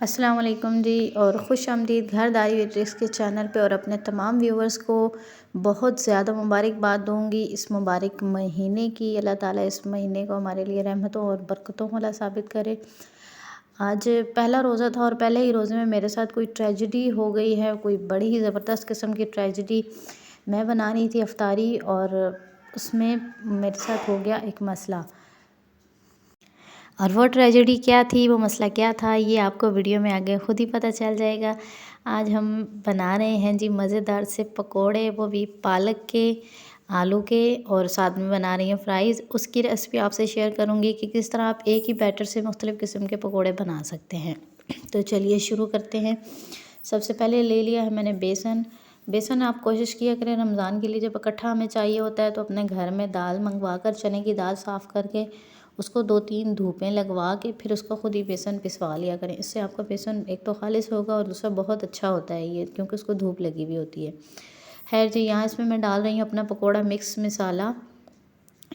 अस्सलाम वालेकुम जी और ख़ुश आमदीद घरदारी विद ट्रिक्स के चैनल पे और अपने तमाम व्यूवर्स को बहुत ज़्यादा मुबारकबाद दूंगी इस मुबारक महीने की। अल्लाह ताला इस महीने को हमारे लिए रहमतों और बरकतों वाला साबित करे। आज पहला रोज़ा था और पहले ही रोज़े में मेरे साथ कोई ट्रेजेडी हो गई है, कोई बड़ी ही ज़बरदस्त किस्म की ट्रेजेडी। मैं बना रही थी अफ्तारी और उसमें मेरे साथ हो गया एक मसला, और वो ट्रेजेडी क्या थी, वो मसला क्या था, ये आपको वीडियो में आगे खुद ही पता चल जाएगा। आज हम बना रहे हैं जी मज़ेदार से पकोड़े, वो भी पालक के, आलू के, और साथ में बना रही हैं फ्राइज़। उसकी रेसिपी आपसे शेयर करूंगी कि किस तरह आप एक ही बैटर से मुख्तलिफ़ किस्म के पकोड़े बना सकते हैं। तो चलिए शुरू करते हैं। सबसे पहले ले लिया है मैंने बेसन। बेसन आप कोशिश किया करें रमज़ान के लिए जब इकट्ठा हमें चाहिए होता है तो अपने घर में दाल मंगवा कर, चने की दाल साफ़ करके उसको 2-3 धूपें लगवा के फिर उसको ख़ुद ही बेसन पिसवा लिया करें। इससे आपका बेसन एक तो खालिस होगा और दूसरा बहुत अच्छा होता है ये, क्योंकि उसको धूप लगी हुई होती है। खैर जी, यहाँ इसमें मैं डाल रही हूँ अपना पकोड़ा मिक्स मसाला।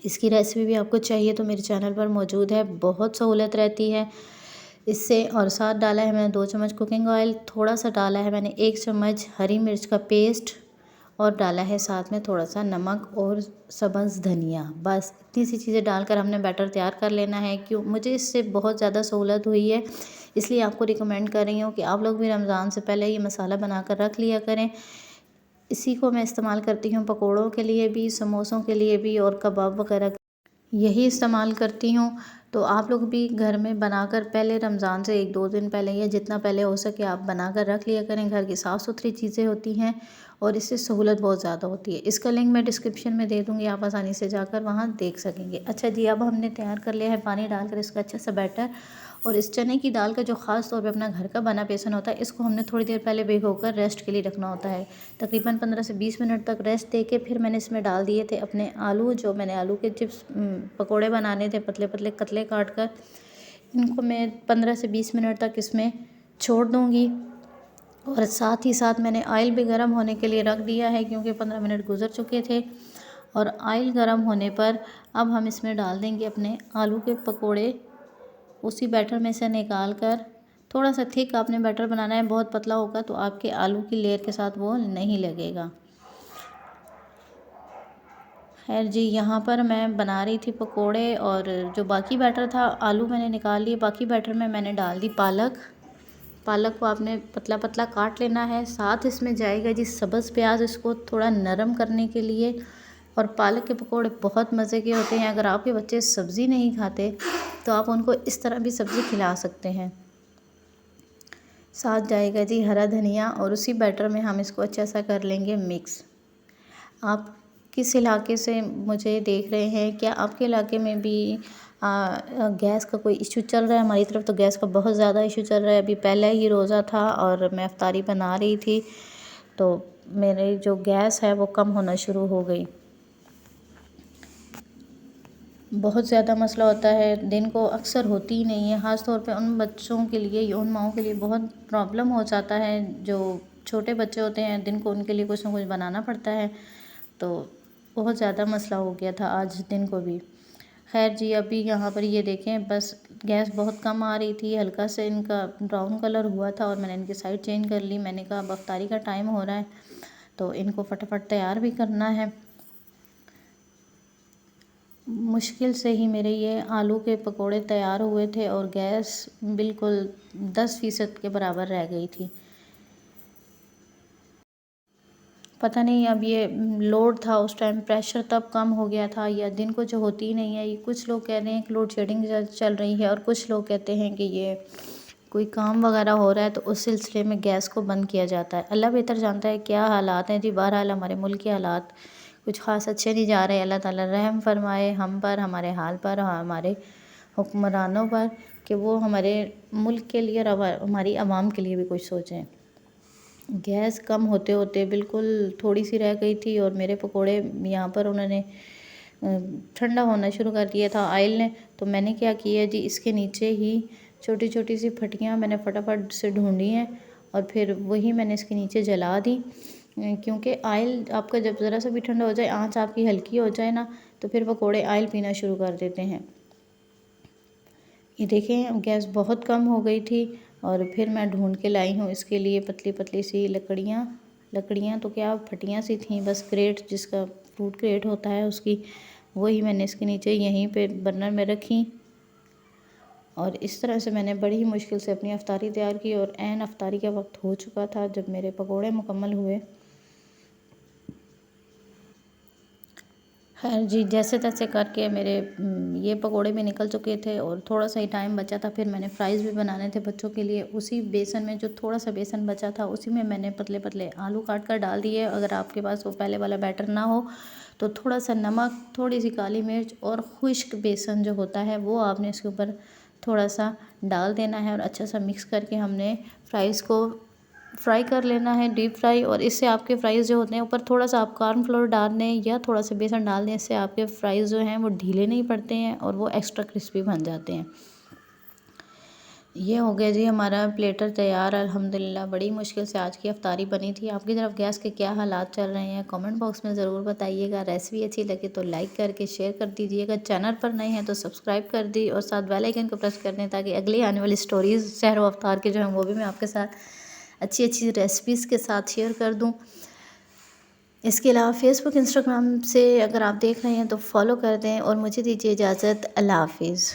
इसकी रेसिपी भी आपको चाहिए तो मेरे चैनल पर मौजूद है, बहुत सहूलत रहती है इससे। और साथ डाला है मैंने 2 चम्मच कुकिंग ऑयल, थोड़ा सा डाला है मैंने 1 चम्मच हरी मिर्च का पेस्ट, और डाला है साथ में थोड़ा सा नमक और सब्ज़ धनिया। बस इतनी सी चीज़ें डालकर हमने बैटर तैयार कर लेना है। क्यों, मुझे इससे बहुत ज़्यादा सहूलत हुई है, इसलिए आपको रिकमेंड कर रही हूँ कि आप लोग भी रमज़ान से पहले ये मसाला बनाकर रख लिया करें। इसी को मैं इस्तेमाल करती हूँ पकोड़ों के लिए भी, समोसों के लिए भी, और कबाब वगैरह यही इस्तेमाल करती हूँ। तो आप लोग भी घर में बनाकर पहले रमज़ान से 1-2 दिन पहले या जितना पहले हो सके आप बनाकर रख लिया करें। घर की साफ़ सुथरी चीज़ें होती हैं और इससे सहूलत बहुत ज़्यादा होती है। इसका लिंक मैं डिस्क्रिप्शन में दे दूँगी, आप आसानी से जाकर वहाँ देख सकेंगे। अच्छा जी, अब हमने तैयार कर लिया है पानी डालकर इसका अच्छा सा बैटर। और इस चने की दाल का जो ख़ास तौर पे अपना घर का बना बेसन होता है, इसको हमने थोड़ी देर पहले भिगोकर रेस्ट के लिए रखना होता है। तकरीबन 15 से 20 मिनट तक रेस्ट देके फिर मैंने इसमें डाल दिए थे अपने आलू, जो मैंने आलू के चिप्स पकोड़े बनाने थे, पतले पतले कतले काट कर। इनको मैं 15 से 20 मिनट तक इसमें छोड़ दूँगी। और साथ ही साथ मैंने ऑयल भी गर्म होने के लिए रख दिया है, क्योंकि 15 मिनट गुजर चुके थे। और ऑयल गर्म होने पर अब हम इसमें डाल देंगे अपने आलू के पकोड़े। उसी बैटर में से निकाल कर, थोड़ा सा थिक आपने बैटर बनाना है, बहुत पतला होगा तो आपके आलू की लेयर के साथ वो नहीं लगेगा। खैर जी, यहाँ पर मैं बना रही थी पकोड़े, और जो बाकी बैटर था आलू मैंने निकाल लिए। बाकी बैटर में मैंने डाल दी पालक। पालक को आपने पतला पतला काट लेना है। साथ इसमें जाएगा जी सब्ज़ प्याज, इसको थोड़ा नरम करने के लिए। और पालक के पकोड़े बहुत मज़े के होते हैं। अगर आपके बच्चे सब्ज़ी नहीं खाते तो आप उनको इस तरह भी सब्ज़ी खिला सकते हैं। साथ जाएगा जी हरा धनिया, और उसी बैटर में हम इसको अच्छा सा कर लेंगे मिक्स। आप किस इलाके से मुझे देख रहे हैं, क्या आपके इलाके में भी गैस का कोई इशू चल रहा है? हमारी तरफ तो गैस का बहुत ज़्यादा इशू चल रहा है। अभी पहले ही रोज़ा था और मैं इफ्तारी बना रही थी तो मेरी जो गैस है वो कम होना शुरू हो गई। बहुत ज़्यादा मसला होता है, दिन को अक्सर होती ही नहीं है। ख़ास तौर पे उन बच्चों के लिए या उन माओं के लिए बहुत प्रॉब्लम हो जाता है जो छोटे बच्चे होते हैं, दिन को उनके लिए कुछ ना कुछ बनाना पड़ता है। तो बहुत ज़्यादा मसला हो गया था आज दिन को भी। खैर जी, अभी यहाँ पर ये देखें, बस गैस बहुत कम आ रही थी, हल्का से इनका ब्राउन कलर हुआ था और मैंने इनकी साइड चेंज कर ली। मैंने कहा अब अफ्तारी का टाइम हो रहा है तो इनको फटाफट तैयार भी करना है। मुश्किल से ही मेरे ये आलू के पकोड़े तैयार हुए थे और गैस बिल्कुल 10% के बराबर रह गई थी। पता नहीं अब ये लोड था उस टाइम, प्रेशर तब कम हो गया था, या दिन को जो होती ही नहीं है। ये कुछ लोग कह रहे हैं कि लोड शेडिंग चल रही है, और कुछ लोग कहते हैं कि ये कोई काम वगैरह हो रहा है तो उस सिलसिले में गैस को बंद किया जाता है। अल्लाह बेहतर जानता है क्या हालात हैं जी। बहरहाल हमारे मुल्क के हालात कुछ ख़ास अच्छे नहीं जा रहे। अल्लाह ताला रहम फरमाए हम पर, हमारे हाल पर, हमारे हुक्मरानों पर, कि वो हमारे मुल्क के लिए और हमारी आवाम के लिए भी कुछ सोचें। गैस कम होते होते बिल्कुल थोड़ी सी रह गई थी और मेरे पकोड़े यहाँ पर उन्होंने ठंडा होना शुरू कर दिया था ऑयल ने। तो मैंने क्या किया जी, इसके नीचे ही छोटी छोटी सी फटियाँ मैंने फटाफट से ढूंढी हैं और फिर वही मैंने इसके नीचे जला दी। क्योंकि ऑयल आपका जब ज़रा सा भी ठंडा हो जाए, आंच आपकी हल्की हो जाए ना, तो फिर पकोड़े ऑयल पीना शुरू कर देते हैं। ये देखें गैस बहुत कम हो गई थी, और फिर मैं ढूंढ के लाई हूँ इसके लिए पतली पतली सी लकड़ियाँ तो क्या फटियाँ सी थी, बस ग्रेट जिसका फ्रूट ग्रेट होता है उसकी, वही मैंने इसके नीचे यहीं पे बर्नर में रखी। और इस तरह से मैंने बड़ी ही मुश्किल से अपनी अफ्तारी तैयार की और ऐन अफ्तारी का वक्त हो चुका था जब मेरे पकोड़े मुकम्मल हुए। खैर जी, जैसे तैसे करके मेरे ये पकोड़े भी निकल चुके थे और थोड़ा सा ही टाइम बचा था। फिर मैंने फ़्राइज़ भी बनाने थे बच्चों के लिए। उसी बेसन में जो थोड़ा सा बेसन बचा था उसी में मैंने पतले पतले आलू काट कर डाल दिए। अगर आपके पास वो पहले वाला बैटर ना हो तो थोड़ा सा नमक, थोड़ी सी काली मिर्च और खुश्क बेसन जो होता है वो आपने इसके ऊपर थोड़ा सा डाल देना है और अच्छा सा मिक्स करके हमने फ़्राइज़ को फ्राई कर लेना है, डीप फ्राई। और इससे आपके फ़्राइज़ जो होते हैं ऊपर थोड़ा सा आप कॉर्नफ्लोर डाल दें या थोड़ा सा बेसन डाल दें, इससे आपके फ़्राइज़ जो हैं वो ढीले नहीं पड़ते हैं और वो एक्स्ट्रा क्रिस्पी बन जाते हैं। ये हो गया जी हमारा प्लेटर तैयार अल्हम्दुलिल्लाह। बड़ी मुश्किल से आज की अफ्तारी बनी थी। आपकी तरफ गैस के क्या हालात चल रहे हैं कमेंट बॉक्स में ज़रूर बताइएगा। रेसिपी अच्छी लगे तो लाइक करके शेयर कर दीजिएगा। चैनल पर नए हैं तो सब्सक्राइब कर दी और साथ बेल आइकन को प्रेस कर दें ताकि अगली आने वाली स्टोरीज़ शहर व अफ्तार के जो हैं वो भी मैं आपके साथ अच्छी अच्छी रेसिपीज़ के साथ शेयर कर दूँ। इसके अलावा फ़ेसबुक इंस्टाग्राम से अगर आप देख रहे हैं तो फॉलो कर दें और मुझे दीजिए इजाज़त। अल्लाह हाफ़िज़।